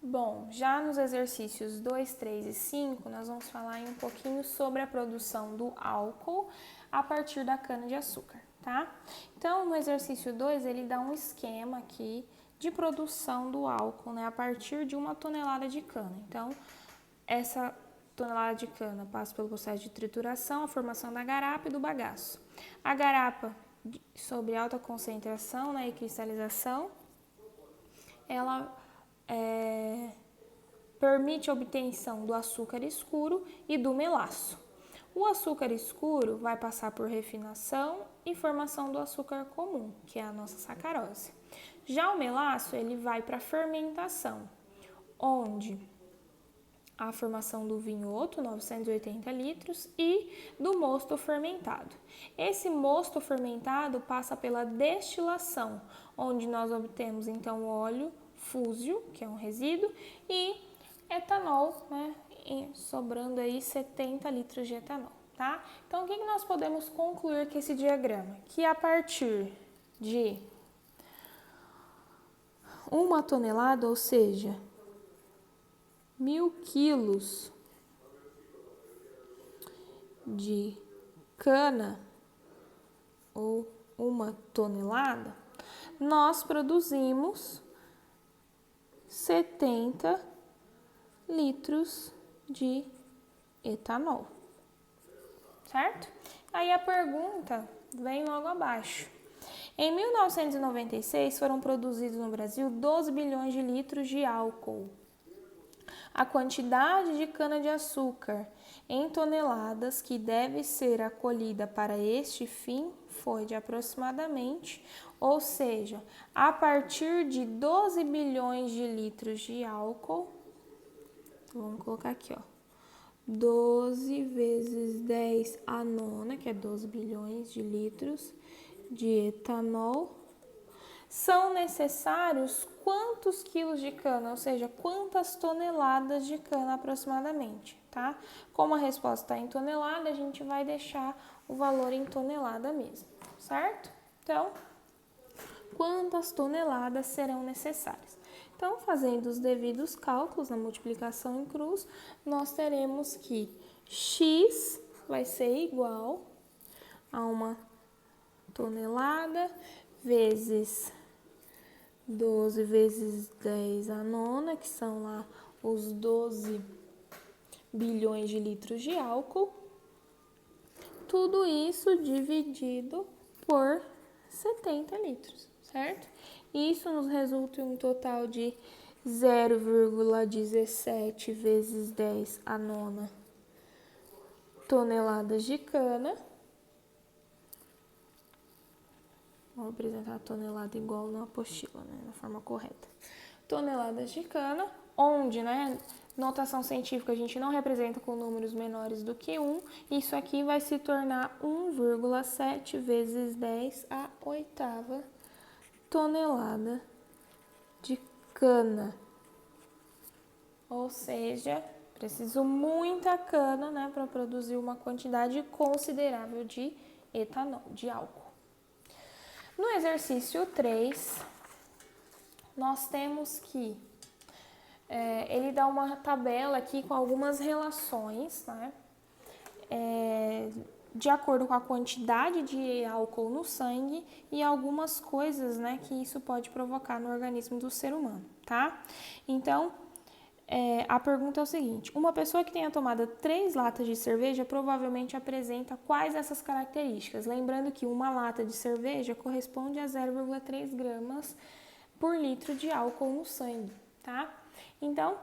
Bom, já nos exercícios 2, 3 e 5, nós vamos falar um pouquinho sobre a produção do álcool a partir da cana-de-açúcar, tá? Então, no exercício 2, ele dá um esquema aqui de produção do álcool, né, a partir de 1 tonelada de cana. Então, essa tonelada de cana passa pelo processo de trituração, a formação da garapa e do bagaço. A garapa, sobre alta concentração, né, e cristalização, ela permite a obtenção do açúcar escuro e do melaço. O açúcar escuro vai passar por refinação e formação do açúcar comum, que é a nossa sacarose. Já o melaço, ele vai para fermentação, onde a formação do vinhoto, 980 litros, e do mosto fermentado. Esse mosto fermentado passa pela destilação, onde nós obtemos então óleo fúsio, que é um resíduo, e etanol, né, sobrando aí 70 litros de etanol, tá? Então, o que nós podemos concluir com esse diagrama? Que a partir de 1 tonelada, ou seja, 1.000 quilos de cana, ou 1 tonelada, nós produzimos 70 litros de etanol, certo? Aí a pergunta vem logo abaixo. Em 1996 foram produzidos no Brasil 12 bilhões de litros de álcool. A quantidade de cana-de-açúcar em toneladas que deve ser acolhida para este fim foi de aproximadamente, ou seja, a partir de 12 bilhões de litros de álcool, vamos colocar aqui, ó, 12 vezes 10 a nona, que é 12 bilhões de litros de etanol, são necessários quantos quilos de cana, ou seja, quantas toneladas de cana aproximadamente, tá? Como a resposta está em tonelada, a gente vai deixar o valor em tonelada mesmo, certo? Então, quantas toneladas serão necessárias? Então, fazendo os devidos cálculos na multiplicação em cruz, nós teremos que x vai ser igual a 1 tonelada vezes 12 vezes 10 a nona, que são lá os 12 bilhões de litros de álcool. Tudo isso dividido por 70 litros, certo? Isso nos resulta em um total de 0,17 vezes 10 a nona toneladas de cana. Vou apresentar a tonelada igual na apostila, né, na forma correta. Toneladas de cana, onde, né, notação científica a gente não representa com números menores do que 1. Isso aqui vai se tornar 1,7 vezes 10 a oitava tonelada de cana. Ou seja, preciso muita cana, né, para produzir uma quantidade considerável de etanol, de álcool. No exercício 3, nós temos que ele dá uma tabela aqui com algumas relações, né? De acordo com a quantidade de álcool no sangue e algumas coisas, né, que isso pode provocar no organismo do ser humano, tá? Então, a pergunta é o seguinte: uma pessoa que tenha tomado 3 latas de cerveja provavelmente apresenta quais dessas características? Lembrando que uma lata de cerveja corresponde a 0,3 gramas por litro de álcool no sangue, tá? Então,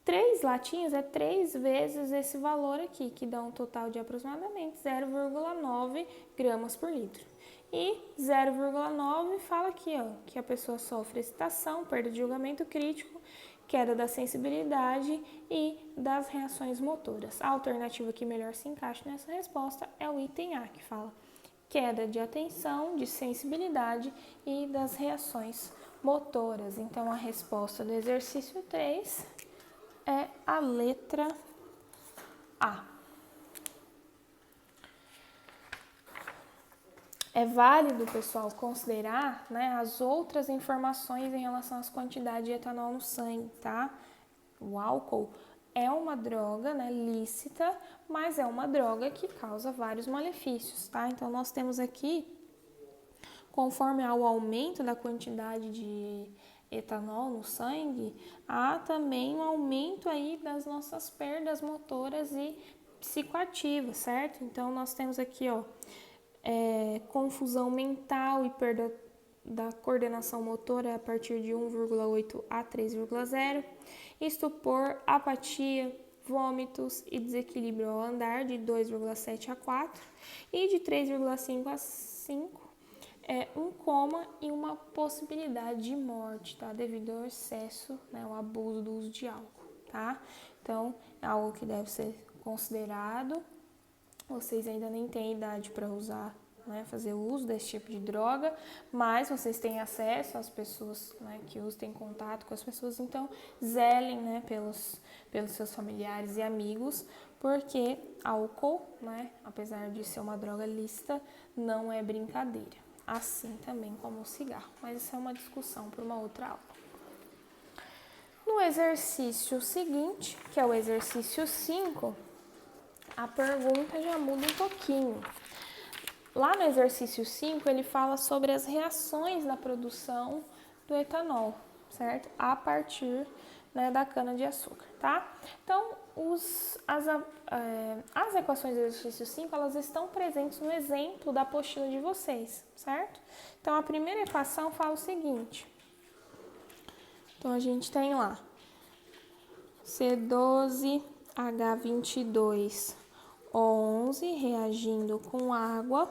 3 latinhas é 3 vezes esse valor aqui, que dá um total de aproximadamente 0,9 gramas por litro. E 0,9 fala aqui, ó, que a pessoa sofre excitação, perda de julgamento crítico, queda da sensibilidade e das reações motoras. A alternativa que melhor se encaixa nessa resposta é o item A, que fala queda de atenção, de sensibilidade e das reações motoras. Então, a resposta do exercício 3 é a letra A. É válido, pessoal, considerar, né, as outras informações em relação às quantidades de etanol no sangue, tá? O álcool é uma droga, né, lícita, mas é uma droga que causa vários malefícios, tá? Então, nós temos aqui, conforme ao aumento da quantidade de etanol no sangue, há também um aumento aí das nossas perdas motoras e psicoativas, certo? Então, nós temos aqui, ó, confusão mental e perda da coordenação motora a partir de 1,8 a 3,0, estupor, apatia, vômitos e desequilíbrio ao andar de 2,7 a 4 e de 3,5 a 5 um coma e uma possibilidade de morte, tá? Devido ao excesso, né, o abuso do uso de álcool, tá? Então, é algo que deve ser considerado. Vocês ainda nem têm idade para usar, né, fazer uso desse tipo de droga, mas vocês têm acesso às pessoas, né, que usam, têm contato com as pessoas, então zelem, né, pelos seus familiares e amigos, porque álcool, né, apesar de ser uma droga lícita, não é brincadeira, assim também como o cigarro, mas isso é uma discussão para uma outra aula. No exercício seguinte, que é o exercício 5, a pergunta já muda um pouquinho. Lá no exercício 5, ele fala sobre as reações na produção do etanol, certo? A partir, né, da cana-de-açúcar, tá? Então, as equações do exercício 5, elas estão presentes no exemplo da apostila de vocês, certo? Então, a primeira equação fala o seguinte. Então, a gente tem lá C12H22 11 reagindo com água,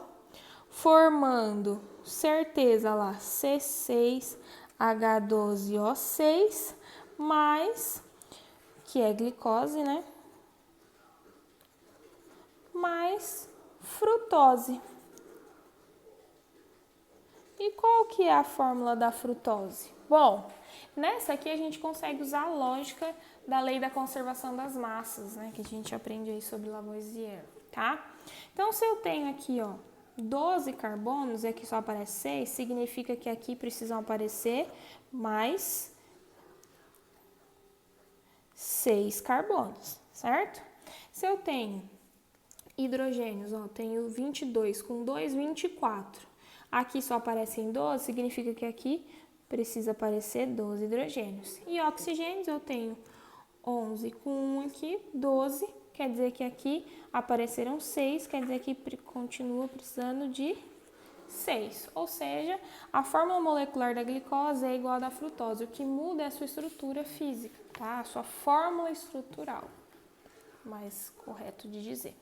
formando, certeza lá, C6H12O6, mais, que é glicose, né? Mais frutose. E qual que é a fórmula da frutose? Bom, nessa aqui a gente consegue usar a lógica da lei da conservação das massas, né? Que a gente aprende aí sobre Lavoisier, tá? Então, se eu tenho aqui, ó, 12 carbonos e aqui só aparece 6, significa que aqui precisam aparecer mais 6 carbonos, certo? Se eu tenho hidrogênios, ó, tenho 22 com 2, 24. Aqui só aparecem 12, significa que aqui precisa aparecer 12 hidrogênios. E oxigênios eu tenho 11 com 1 aqui, 12, quer dizer que aqui apareceram 6, quer dizer que continua precisando de 6. Ou seja, a fórmula molecular da glicose é igual à da frutose. O que muda é a sua estrutura física, tá? A sua fórmula estrutural, mais correto de dizer.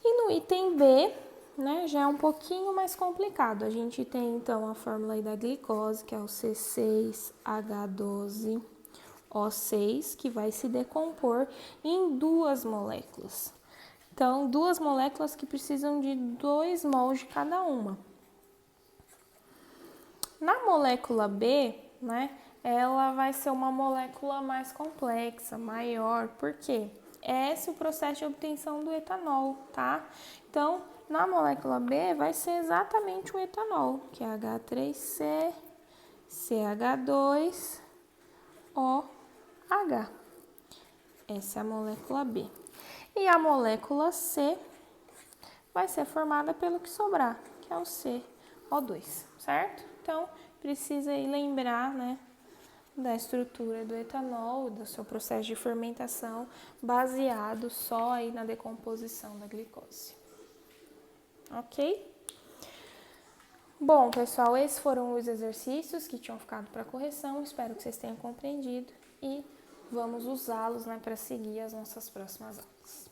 E no item B, né, já é um pouquinho mais complicado. A gente tem, então, a fórmula aí da glicose, que é o C6H12O6, que vai se decompor em 2 moléculas. Então, 2 moléculas que precisam de 2 mols de cada uma. Na molécula B, né, ela vai ser uma molécula mais complexa, maior. Por quê? Esse é o processo de obtenção do etanol, tá? Então, na molécula B vai ser exatamente o etanol, que é H3C, CH2, OH. Essa é a molécula B. E a molécula C vai ser formada pelo que sobrar, que é o CO2, certo? Então, precisa aí lembrar, né, da estrutura do etanol, do seu processo de fermentação, baseado só aí na decomposição da glicose. Ok? Bom, pessoal, esses foram os exercícios que tinham ficado para correção. Espero que vocês tenham compreendido e vamos usá-los, né, para seguir as nossas próximas aulas.